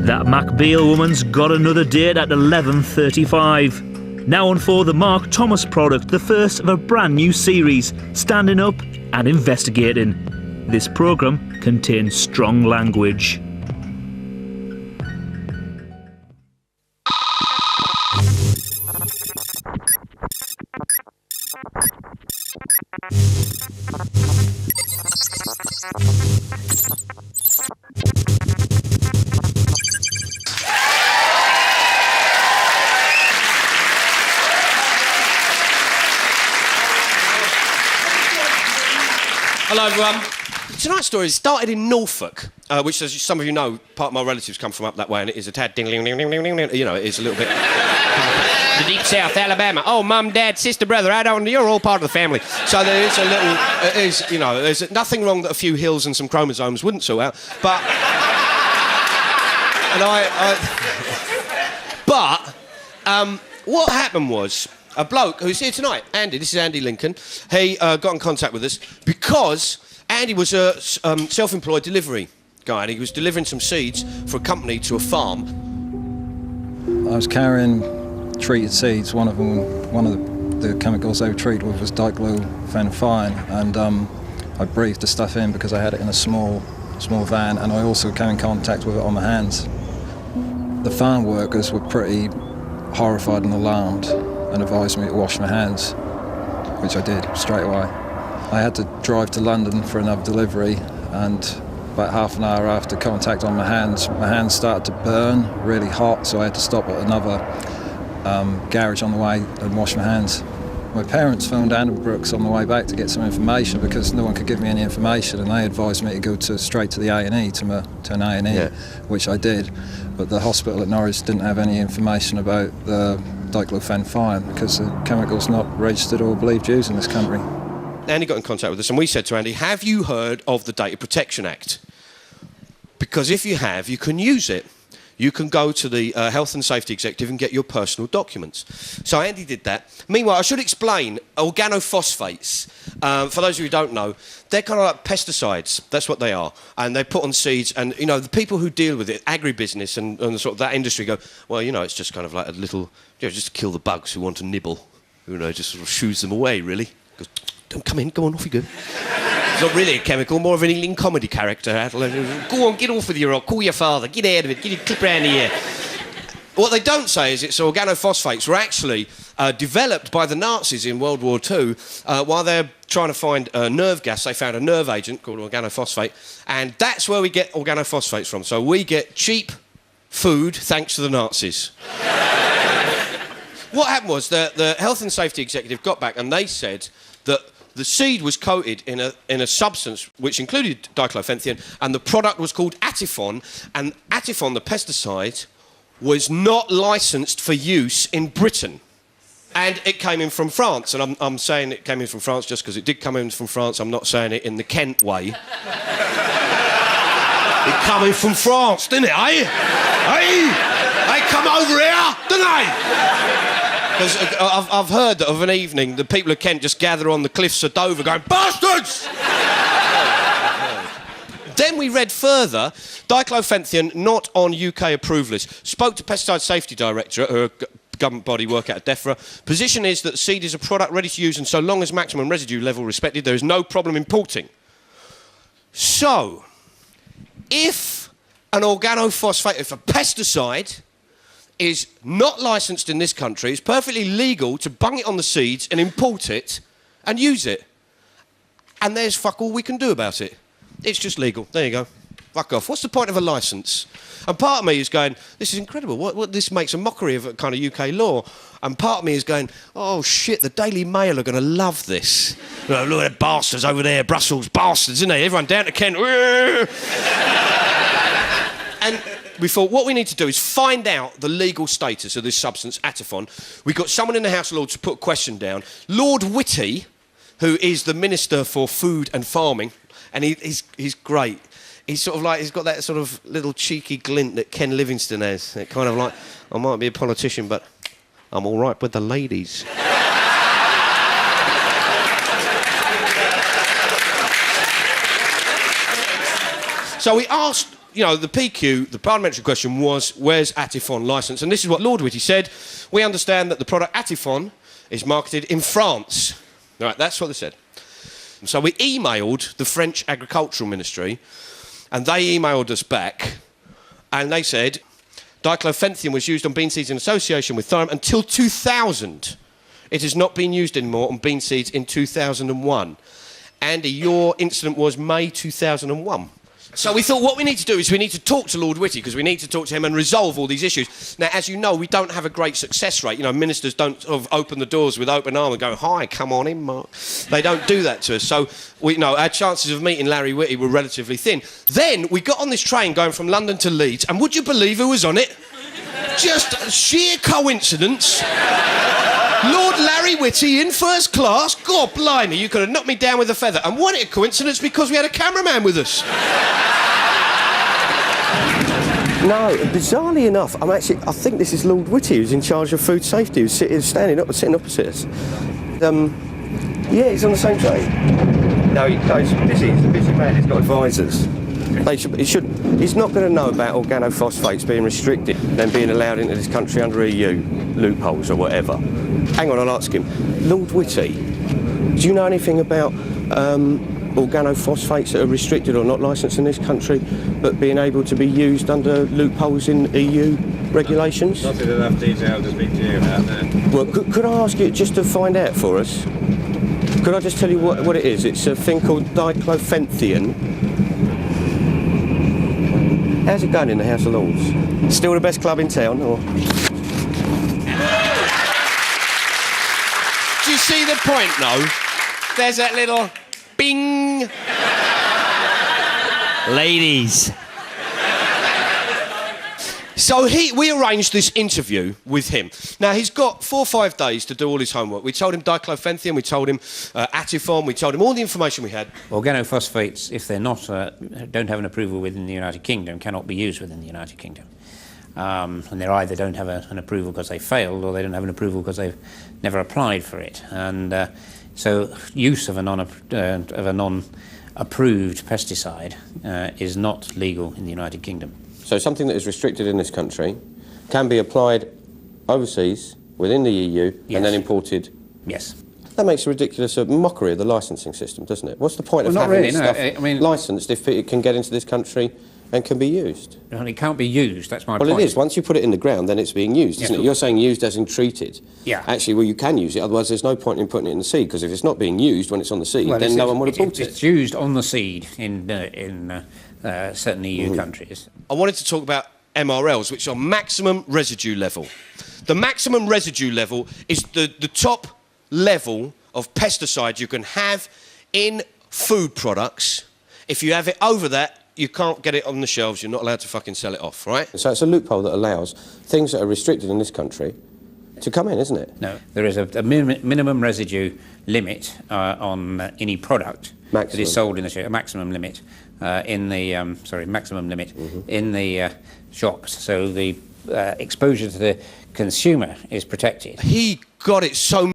That MacBeal woman's got another date at 11:35. Now on for the Mark Thomas product, the first of a brand new series, Standing Up and Investigating. This programme contains strong language. Hello everyone. Tonight's story started in Norfolk, which, as some of you know, part of my relatives come from up that way, and it is a tad ding, you know, it is a little bit the deep south, Alabama. Oh, mum, dad, sister, brother, you're all part of the family. So there is a little, it is, you know, there's nothing wrong that a few hills and some chromosomes wouldn't sort out, but what happened was, a bloke who's here tonight, Andy, this is Andy Lincoln, he got in contact with us because Andy was a self-employed delivery guy, and he was delivering some seeds for a company to a farm. I was carrying treated seeds. One of the chemicals they were treated with was diclofenac, and I breathed the stuff in because I had it in a small van, and I also came in contact with it on my hands. The farm workers were pretty horrified and alarmed and advised me to wash my hands, which I did straight away. I had to drive to London for another delivery, and about half an hour after contact on my hands started to burn, really hot, so I had to stop at another garage on the way and wash my hands. My parents phoned Brooks on the way back to get some information because no one could give me any information, and they advised me to go straight to the A&E, to an A&E, yeah. Which I did, but the hospital at Norwich didn't have any information about the diclofenac because the chemical's not registered or believed used in this country. Andy got in contact with us, and we said to Andy, have you heard of the Data Protection Act? Because if you have, you can use it. You can go to the Health and Safety Executive and get your personal documents. So Andy did that. Meanwhile, I should explain organophosphates. For those of you who don't know, they're kind of like pesticides. That's what they are. And they put on seeds, and, you know, the people who deal with it, agribusiness and sort of that industry go, well, you know, it's just kind of like a little, you know, just to kill the bugs who want to nibble. You know, just sort of shoos them away, really. Goes, don't come in, go on, off you go. It's not really a chemical, more of an Ealing comedy character. Go on, get off with you, or call your father, get out of it, get your clip round here. What they don't say is it's organophosphates were actually developed by the Nazis in World War II while they're trying to find nerve gas. They found a nerve agent called organophosphate, and that's where we get organophosphates from. So we get cheap food thanks to the Nazis. What happened was the Health and Safety Executive got back and they said that the seed was coated in a substance which included diclofenac, and the product was called Atifon, and Atifon, the pesticide, was not licensed for use in Britain. And it came in from France, and I'm saying it came in from France just because it did come in from France. I'm not saying it in the Kent way. It come in from France, didn't it, eh? They come over here, didn't they? Because I've heard that of an evening, the people of Kent just gather on the cliffs of Dover going, bastards! Then we read further, diclofenac not on UK approval list. Spoke to Pesticide Safety Directorate, who are a government body work out of DEFRA. Position is that the seed is a product ready to use, and so long as maximum residue level respected, there is no problem importing. So, if an organophosphate, if a pesticide is not licensed in this country, it's perfectly legal to bung it on the seeds and import it and use it. And there's fuck all we can do about it. It's just legal. There you go. Fuck off. What's the point of a licence? And part of me is going, this is incredible. What this makes a mockery of a kind of UK law. And part of me is going, oh shit, the Daily Mail are going to love this. Look at the bastards over there, Brussels bastards, isn't they? Everyone down to Kent. And we thought what we need to do is find out the legal status of this substance, Atifon. We got someone in the House of Lords to put a question down. Lord Whitty, who is the Minister for Food and Farming, and he's great. He's sort of like, he's got that sort of little cheeky glint that Ken Livingstone has. It kind of like, I might be a politician, but I'm all right with the ladies. So we asked you know, the PQ, the parliamentary question was, where's Atifon licence? And this is what Lord Whitty said. We understand that the product Atifon is marketed in France. Right, that's what they said. And so we emailed the French Agricultural Ministry, and they emailed us back, and they said diclofenthium was used on bean seeds in association with thiam until 2000. It has not been used anymore on bean seeds in 2001. Andy, your incident was May 2001. So we thought what we need to do is we need to talk to Lord Whitty, because we need to talk to him and resolve all these issues. Now, as you know, we don't have a great success rate. You know, ministers don't sort of open the doors with open arms and go, hi, come on in, Mark. They don't do that to us. So, our chances of meeting Larry Whitty were relatively thin. Then we got on this train going from London to Leeds, and would you believe who was on it? Just sheer coincidence. Lord Larry Whitty in first class. God blimey, you could have knocked me down with a feather. And what a coincidence, because we had a cameraman with us. No, bizarrely enough, I think this is Lord Whitty who's in charge of food safety, who's sitting opposite us. Yeah, he's on the same train. No, he's busy. He's a busy man. He's got advisors. He's not going to know about organophosphates being restricted, then being allowed into this country under EU loopholes or whatever. Hang on, I'll ask him. Lord Whitty, do you know anything about organophosphates that are restricted or not licensed in this country, but being able to be used under loopholes in EU regulations? Not in enough detail to speak to you about that. Well, could I ask you just to find out for us? Could I just tell you what it is? It's a thing called diclofenthium. How's it going in the House of Lords? Still the best club in town, or...? Do you see the point, though? There's that little bing. Ladies. So we arranged this interview with him. Now, he's got 4 or 5 days to do all his homework. We told him diclofenthium, we told him Atifon, we told him all the information we had. Organophosphates, if they're not, don't have an approval within the United Kingdom, cannot be used within the United Kingdom. And they either don't have an approval because they failed, or they don't have an approval because they've never applied for it. And so use of a non-approved pesticide is not legal in the United Kingdom. So something that is restricted in this country can be applied overseas within the EU Yes. and then imported. Yes. That makes a ridiculous mockery of the licensing system, doesn't it? What's the point of Well, not having really, no. stuff I mean, licensed if it can get into this country and can be used? Well, it can't be used, that's my point. Well, it is. Once you put it in the ground, then it's being used, isn't Yes. it? You're saying used as in treated. Yeah. Actually, well, you can use it, otherwise there's no point in putting it in the seed, because if it's not being used when it's on the seed, Well, then no one would have bought It's it. used on the seed in certain EU countries. I wanted to talk about MRLs, which are maximum residue level. The maximum residue level is the top level of pesticide you can have in food products. If you have it over that, you can't get it on the shelves. You're not allowed to fucking sell it off, right? So it's a loophole that allows things that are restricted in this country to come in, isn't it? No, there is a minimum residue limit on any product that is sold in the shop, a maximum limit in the maximum limit in the shops. So the exposure to the consumer is protected. He got it so